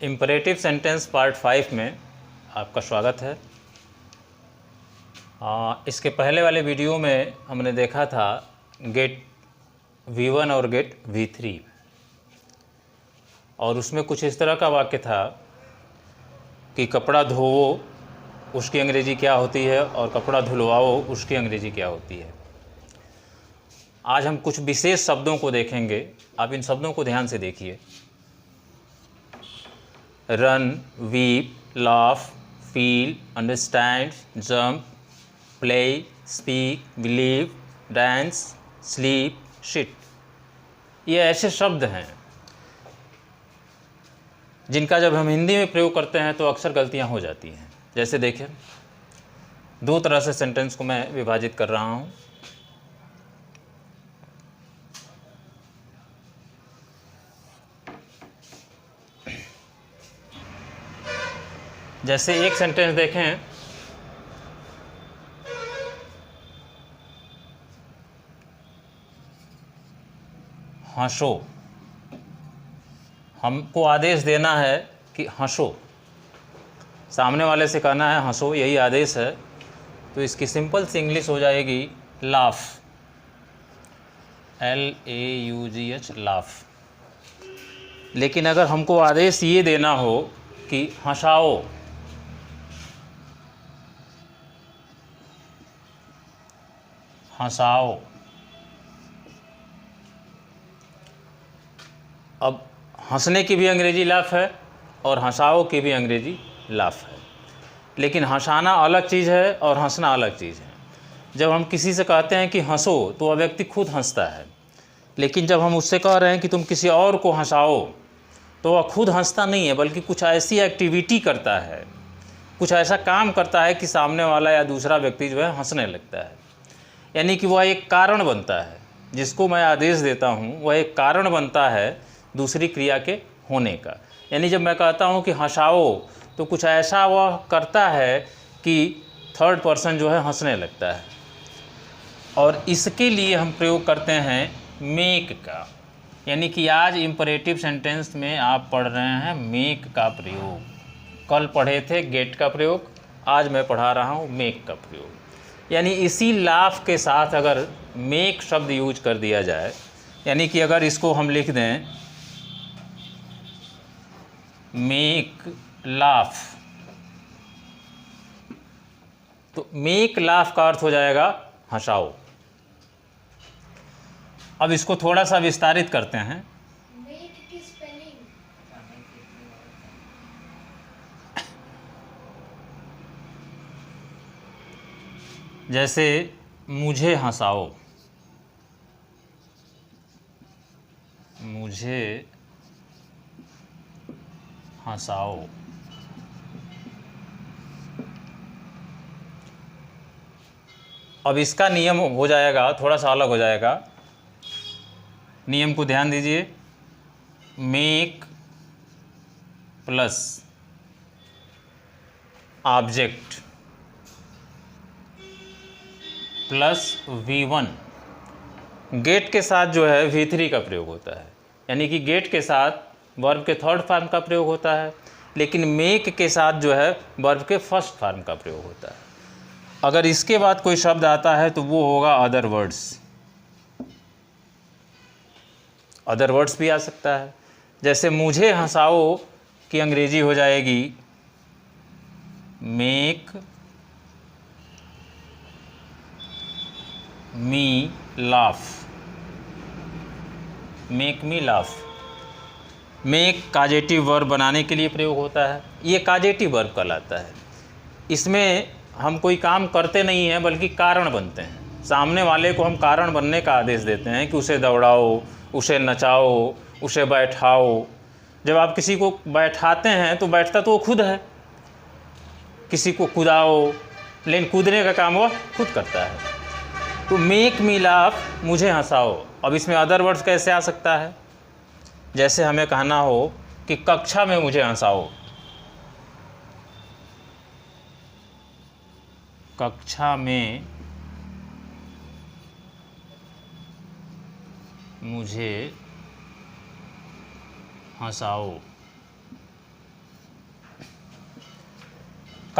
Imperative sentence part 5 में आपका स्वागत है। इसके पहले वाले वीडियो में हमने देखा था गेट V1 और गेट V3 और उसमें कुछ इस तरह का वाक्य था कि कपड़ा धोवो उसकी अंग्रेज़ी क्या होती है और कपड़ा धुलवाओ उसकी अंग्रेज़ी क्या होती है। आज हम कुछ विशेष शब्दों को देखेंगे, आप इन शब्दों को ध्यान से देखिए। Run, weep, laugh, feel, understand, jump, play, speak, believe, dance, sleep, shit, ये ऐसे शब्द हैं जिनका जब हम हिंदी में प्रयोग करते हैं तो अक्सर गलतियां हो जाती हैं। जैसे देखें, दो तरह से सेंटेंस को मैं विभाजित कर रहा हूं। जैसे एक सेंटेंस देखें, हंसो। हमको आदेश देना है कि हंसो, सामने वाले से कहना है हंसो, यही आदेश है। तो इसकी सिंपल सी इंग्लिश हो जाएगी लाफ, LAUGH, लाफ। लेकिन अगर हमको आदेश ये देना हो कि हंसाओ, हंसाओ, अब हंसने की भी अंग्रेजी लाफ है और हंसाओ की भी अंग्रेजी लाफ है। लेकिन हंसाना अलग चीज़ है और हंसना अलग चीज़ है। जब हम किसी से कहते हैं कि हंसो तो वह व्यक्ति खुद हंसता है, लेकिन जब हम उससे कह रहे हैं कि तुम किसी और को हंसाओ तो वह खुद हंसता नहीं है, बल्कि कुछ ऐसी एक्टिविटी करता है, कुछ ऐसा काम करता है कि सामने वाला या दूसरा व्यक्ति जो है हंसने लगता है। यानी कि वह एक कारण बनता है, जिसको मैं आदेश देता हूँ वह एक कारण बनता है दूसरी क्रिया के होने का। यानी जब मैं कहता हूँ कि हंसाओ तो कुछ ऐसा वह करता है कि थर्ड पर्सन जो है हंसने लगता है। और इसके लिए हम प्रयोग करते हैं मेक का। यानी कि आज इम्परेटिव सेंटेंस में आप पढ़ रहे हैं मेक का प्रयोग। कल पढ़े थे गेट का प्रयोग, आज मैं पढ़ा रहा हूँ मेक का प्रयोग। यानी इसी लाफ के साथ अगर मेक शब्द यूज कर दिया जाए, यानी कि अगर इसको हम लिख दें मेक लाफ, तो मेक लाफ का अर्थ हो जाएगा हंसाओ। अब इसको थोड़ा सा विस्तारित करते हैं। मेक की स्पेलिंग जैसे मुझे हंसाओ, मुझे हंसाओ। अब इसका नियम हो जाएगा, थोड़ा सा अलग हो जाएगा। नियम को ध्यान दीजिए। Make plus object plus V1, get के साथ जो है V3 का प्रयोग होता है। यानी कि गेट के साथ वर्ब के थर्ड फॉर्म का प्रयोग होता है, लेकिन मेक के साथ जो है वर्ब के फर्स्ट फॉर्म का प्रयोग होता है। अगर इसके बाद कोई शब्द आता है तो वो होगा अदर वर्ड्स। अदर वर्ड्स भी आ सकता है। जैसे मुझे हंसाओ की अंग्रेजी हो जाएगी make me laugh, make me laugh. Make causative verb बनाने के लिए प्रयोग होता है। ये काजेटिव वर्ब कहलाता है। इसमें हम कोई काम करते नहीं हैं, बल्कि कारण बनते हैं। सामने वाले को हम कारण बनने का आदेश देते हैं कि उसे दौड़ाओ, उसे नचाओ, उसे बैठाओ। जब आप किसी को बैठाते हैं तो बैठता तो वो खुद है। किसी को कूदाओ, लेकिन कूदने का काम वह खुद करता है। तो मेक मी लाफ, मुझे हंसाओ। अब इसमें अदर वर्ड्स कैसे आ सकता है? जैसे हमें कहना हो कि कक्षा में मुझे हंसाओ, कक्षा में मुझे हंसाओ।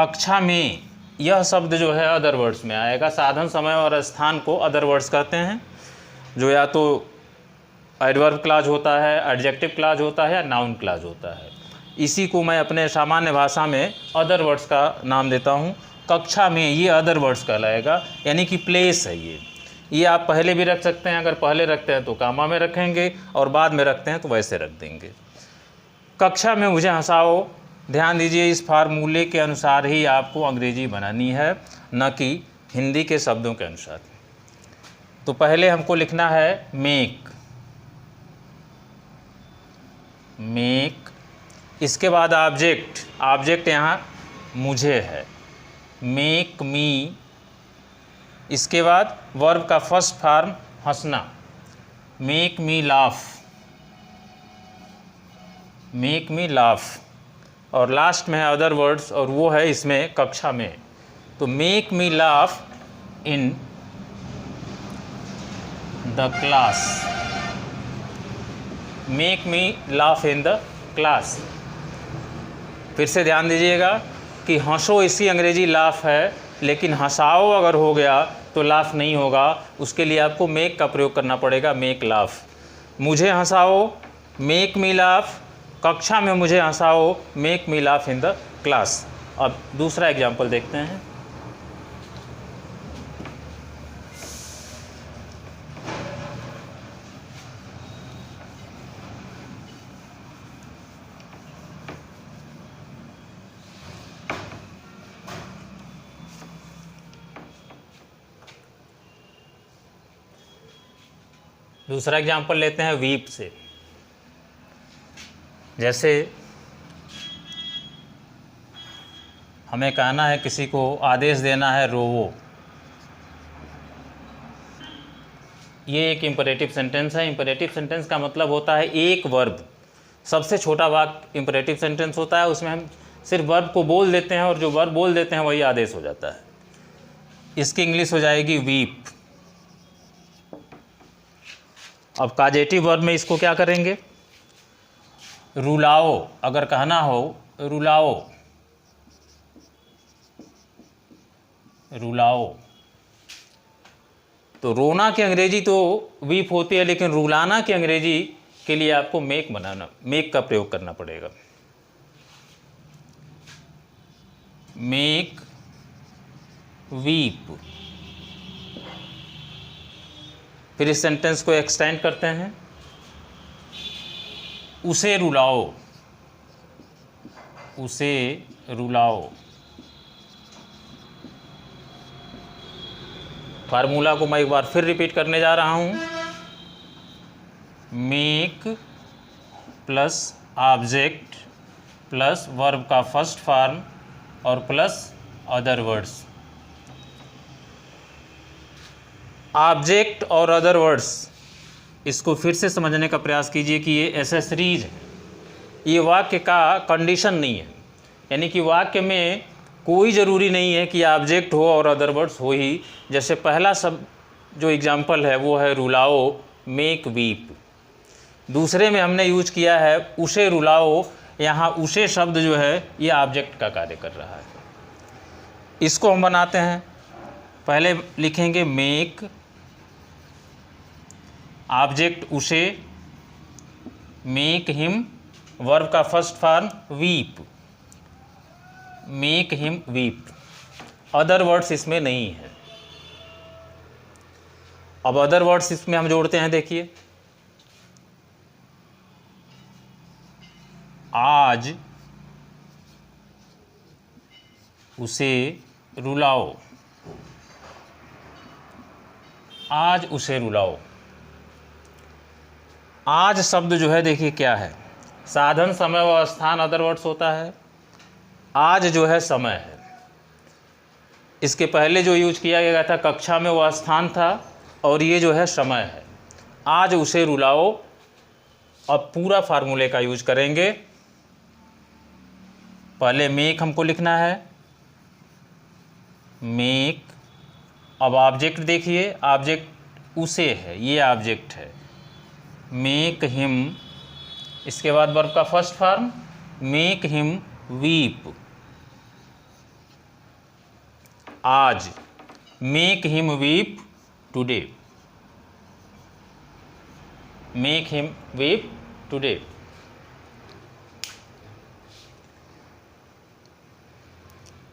कक्षा में, यह शब्द जो है अदर वर्ड्स में आएगा। साधन, समय और स्थान को अदर वर्ड्स कहते हैं, जो या तो एडवर्ब क्लॉज होता है, एडजेक्टिव क्लॉज होता है या नाउन क्लॉज होता है। इसी को मैं अपने सामान्य भाषा में अदर वर्ड्स का नाम देता हूँ। कक्षा में ये अदर वर्ड्स कहलाएगा, यानी कि प्लेस है ये आप पहले भी रख सकते हैं। अगर पहले रखते हैं तो कामा में रखेंगे और बाद में रखते हैं तो वैसे रख देंगे। कक्षा में मुझे हंसाओ, ध्यान दीजिए इस फार्मूले के अनुसार ही आपको अंग्रेजी बनानी है, न कि हिंदी के शब्दों के अनुसार। तो पहले हमको लिखना है मेक, मेक। इसके बाद ऑब्जेक्ट, ऑब्जेक्ट यहाँ मुझे है, मेक मी। इसके बाद वर्ब का फर्स्ट फॉर्म हंसना, make me laugh, make me laugh. और लास्ट में है अदर वर्ड्स, और वो है इसमें कक्षा में। तो make me laugh in the class, make me laugh in the class. फिर से ध्यान दीजिएगा कि हंसो इसी अंग्रेजी लाफ है, लेकिन हंसाओ अगर हो गया तो लाफ नहीं होगा। उसके लिए आपको मेक का प्रयोग करना पड़ेगा, मेक लाफ। मुझे हंसाओ, मेक मी लाफ। कक्षा में मुझे हंसाओ, make me laugh in the class. अब दूसरा एग्जाम्पल देखते हैं। दूसरा एग्जाम्पल लेते हैं वीप से। जैसे हमें कहना है, किसी को आदेश देना है रोवो। ये एक इम्परेटिव सेंटेंस है। इम्परेटिव सेंटेंस का मतलब होता है एक वर्ब, सबसे छोटा वाक्य इम्परेटिव सेंटेंस होता है। उसमें हम सिर्फ वर्ब को बोल देते हैं और जो वर्ब बोल देते हैं वही आदेश हो जाता है। इसकी इंग्लिश हो जाएगी वीप। अब काजेटिव वर्ब में इसको क्या करेंगे, रुलाओ। अगर कहना हो रुलाओ, रुलाओ। तो रोना की अंग्रेजी तो वीप होती है, लेकिन रुलाना की अंग्रेजी के लिए आपको मेक बनाना, मेक का प्रयोग करना पड़ेगा। Make weep. फिर इस सेंटेंस को एक्सटेंड करते हैं, उसे रुलाओ, उसे रुलाओ। फार्मूला को मैं एक बार फिर रिपीट करने जा रहा हूँ। Make plus object plus verb का फर्स्ट फॉर्म और प्लस अदर वर्ड्स। ऑब्जेक्ट और अदर वर्ड्स, इसको फिर से समझने का प्रयास कीजिए कि ये एसेसरीज है। ये वाक्य का कंडीशन नहीं है, यानी कि वाक्य में कोई ज़रूरी नहीं है कि ऑब्जेक्ट हो और अदर वर्ड्स हो ही। जैसे पहला सब जो एग्जाम्पल है वो है रुलाओ, मेक वीप। दूसरे में हमने यूज किया है उसे रुलाओ। यहाँ उसे शब्द जो है ये ऑब्जेक्ट का कार्य कर रहा है। इसको हम बनाते हैं, पहले लिखेंगे मेक, ऑब्जेक्ट उसे, मेक हिम, वर्ब का first form weep, make him weep. Other words इसमें नहीं है। अब अदर वर्ड्स इसमें हम जोड़ते हैं, देखिए आज उसे रुलाओ, आज उसे रुलाओ। आज शब्द जो है देखिए क्या है, साधन, समय व स्थान अदर वर्ड्स होता है। आज जो है समय है। इसके पहले जो यूज किया गया था कक्षा में वह स्थान था, और ये जो है समय है। आज उसे रुलाओ। अब पूरा फार्मूले का यूज करेंगे। पहले मेक हमको लिखना है, मेक। अब ऑब्जेक्ट देखिए, ऑब्जेक्ट उसे है, ये ऑब्जेक्ट है, मेक हिम। इसके बाद वर्ब का first form make him weep, आज, make him weep today, make him weep today.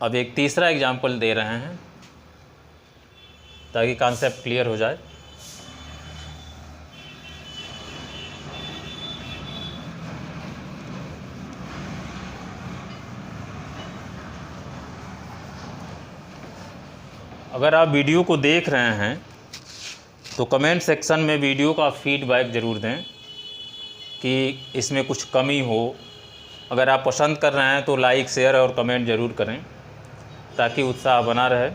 अब एक तीसरा एग्जाम्पल दे रहे हैं ताकि कॉन्सेप्ट क्लियर हो जाए। अगर आप वीडियो को देख रहे हैं तो कमेंट सेक्शन में वीडियो का फीडबैक ज़रूर दें कि इसमें कुछ कमी हो। अगर आप पसंद कर रहे हैं तो लाइक, शेयर और कमेंट ज़रूर करें ताकि उत्साह बना रहे।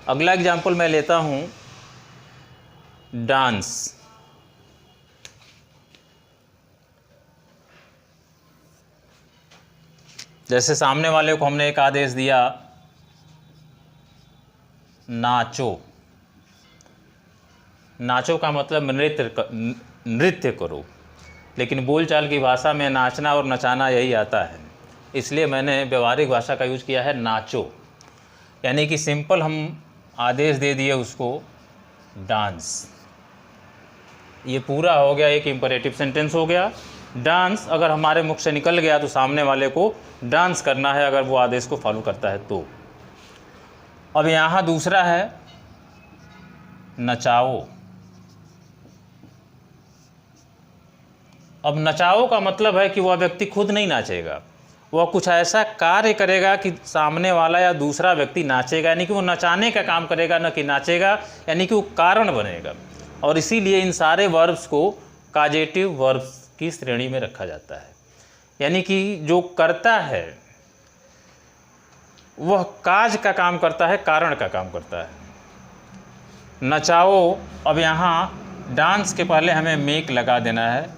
अगला एग्जाम्पल मैं लेता हूँ डांस। जैसे सामने वाले को हमने एक आदेश दिया नाचो। नाचो का मतलब नृत्य करो, लेकिन बोलचाल की भाषा में नाचना और नचाना यही आता है, इसलिए मैंने व्यवहारिक भाषा का यूज़ किया है नाचो। यानी कि सिंपल हम आदेश दे दिए उसको डांस। ये पूरा हो गया, एक इम्परेटिव सेंटेंस हो गया। डांस अगर हमारे मुख से निकल गया तो सामने वाले को डांस करना है, अगर वो आदेश को फॉलो करता है तो। अब यहाँ दूसरा है नचाओ। अब नचाओ का मतलब है कि वह व्यक्ति खुद नहीं नाचेगा, वह कुछ ऐसा कार्य करेगा कि सामने वाला या दूसरा व्यक्ति नाचेगा। यानी कि वो नचाने का काम करेगा, न कि नाचेगा, यानी कि वो कारण बनेगा। और इसीलिए इन सारे वर्ब्स को काजेटिव वर्ब्स की श्रेणी में रखा जाता है। यानी कि जो करता है वह काज का काम करता है, कारण का काम करता है। नचाओ, अब यहाँ डांस के पहले हमें मेक लगा देना है,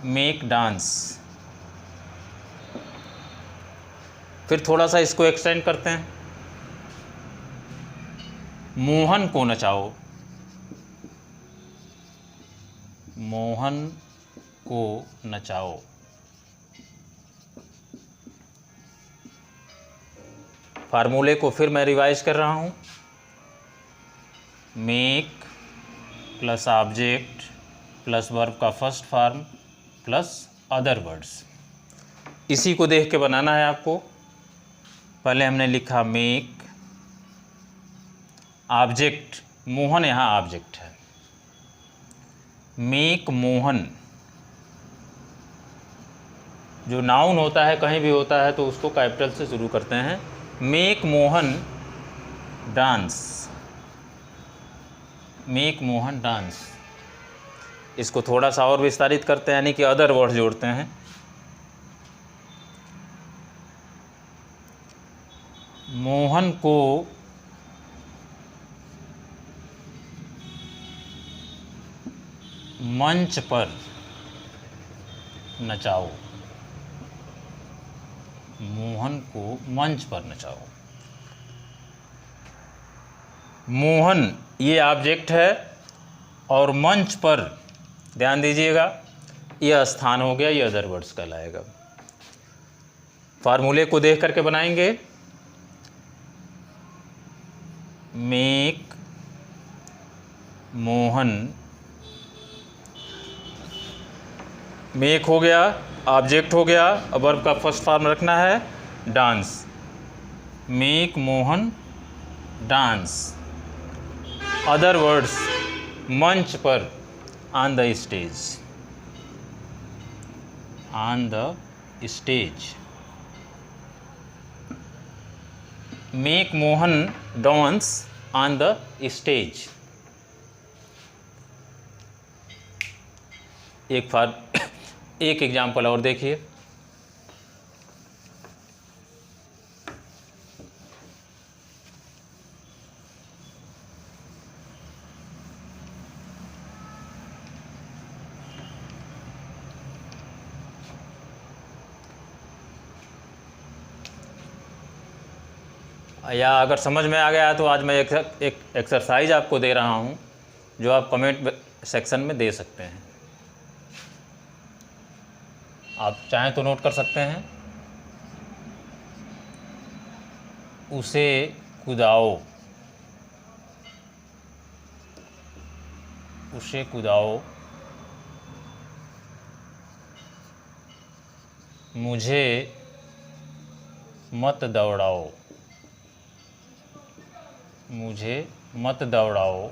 मेक डांस। फिर थोड़ा सा इसको एक्सटेंड करते हैं, मोहन को नचाओ, मोहन को नचाओ। फार्मूले को फिर मैं रिवाइज कर रहा हूँ, make plus object plus verb का first form plus other words. इसी को देख के बनाना है आपको। पहले हमने लिखा मेक, ऑब्जेक्ट मोहन, यहाँ ऑब्जेक्ट है, मेक मोहन। जो नाउन होता है कहीं भी होता है तो उसको कैपिटल से शुरू करते हैं। Make Mohan dance, make Mohan dance. इसको थोड़ा सा और विस्तारित करते हैं, यानी कि अदर वर्ड जोड़ते हैं। मोहन को मंच पर नचाओ, मोहन को मंच पर नचाओ। मोहन ये ऑब्जेक्ट है और मंच पर, ध्यान दीजिएगा, यह स्थान हो गया, ये अदर वर्ड्स कहलाएगा। फार्मूले को देख करके बनाएंगे, मेक मोहन, मेक हो गया, ऑब्जेक्ट हो गया, अब वर्ब का फर्स्ट फॉर्म रखना है dance, make Mohan dance. Other words, मंच पर, on the stage, on the stage. Make Mohan dance on the stage. एक एग्जाम्पल और देखिए, या अगर समझ में आ गया तो आज मैं एक एक्सरसाइज आपको दे रहा हूं जो आप कमेंट सेक्शन में दे सकते हैं। आप चाहें तो नोट कर सकते हैं। उसे कुदाओ, उसे कुदाओ। मुझे मत दौड़ाओ, मुझे मत दौड़ाओ।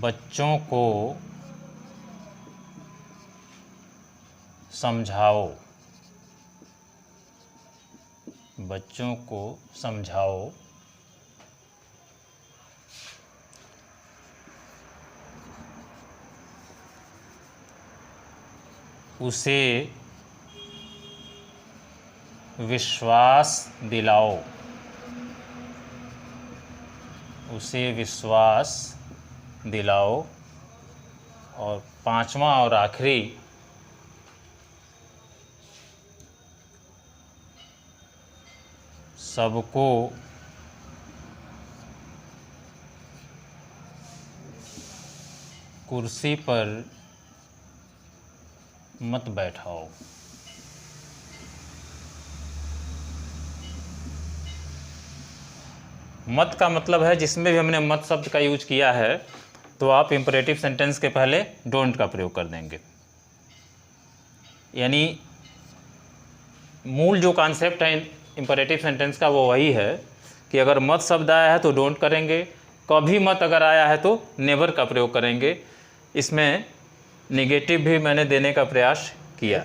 बच्चों को समझाओ, बच्चों को समझाओ। उसे विश्वास दिलाओ, उसे विश्वास दिलाओ। और पांचवा और आखिरी, सबको कुर्सी पर मत बैठाओ। मत का मतलब है जिसमें भी हमने मत शब्द का यूज किया है तो आप इंपरेटिव सेंटेंस के पहले डोंट का प्रयोग कर देंगे। यानी मूल जो कॉन्सेप्ट है इंपरेटिव सेंटेंस का वो वही है कि अगर मत शब्द आया है तो डोंट करेंगे, कभी मत अगर आया है तो नेवर का प्रयोग करेंगे। इसमें निगेटिव भी मैंने देने का प्रयास किया।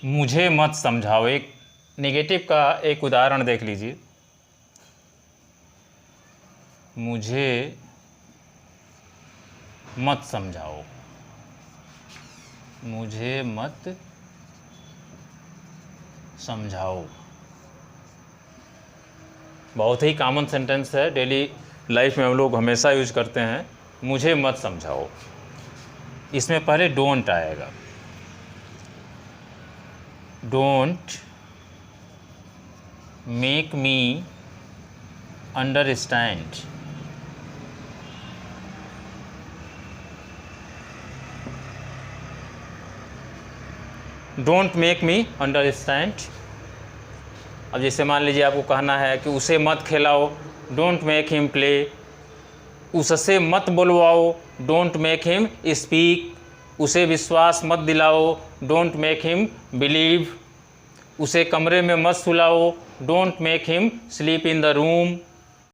मुझे मत समझाओ, एक नेगेटिव का एक उदाहरण देख लीजिए। मुझे मत समझाओ, मुझे मत समझाओ। बहुत ही कॉमन सेंटेंस है, डेली लाइफ में हम लोग हमेशा यूज करते हैं। मुझे मत समझाओ, इसमें पहले डोंट आएगा। Don't make me understand, don't make me understand. अब जैसे मान लीजिए आपको कहना है कि उसे मत खिलाओ, डोंट मेक हिम प्ले। उससे मत बुलवाओ, डोंट मेक हिम स्पीक। उसे विश्वास मत दिलाओ, डोंट मेक हिम बिलीव। उसे कमरे में मत सुलाओ, don't make him sleep in the room.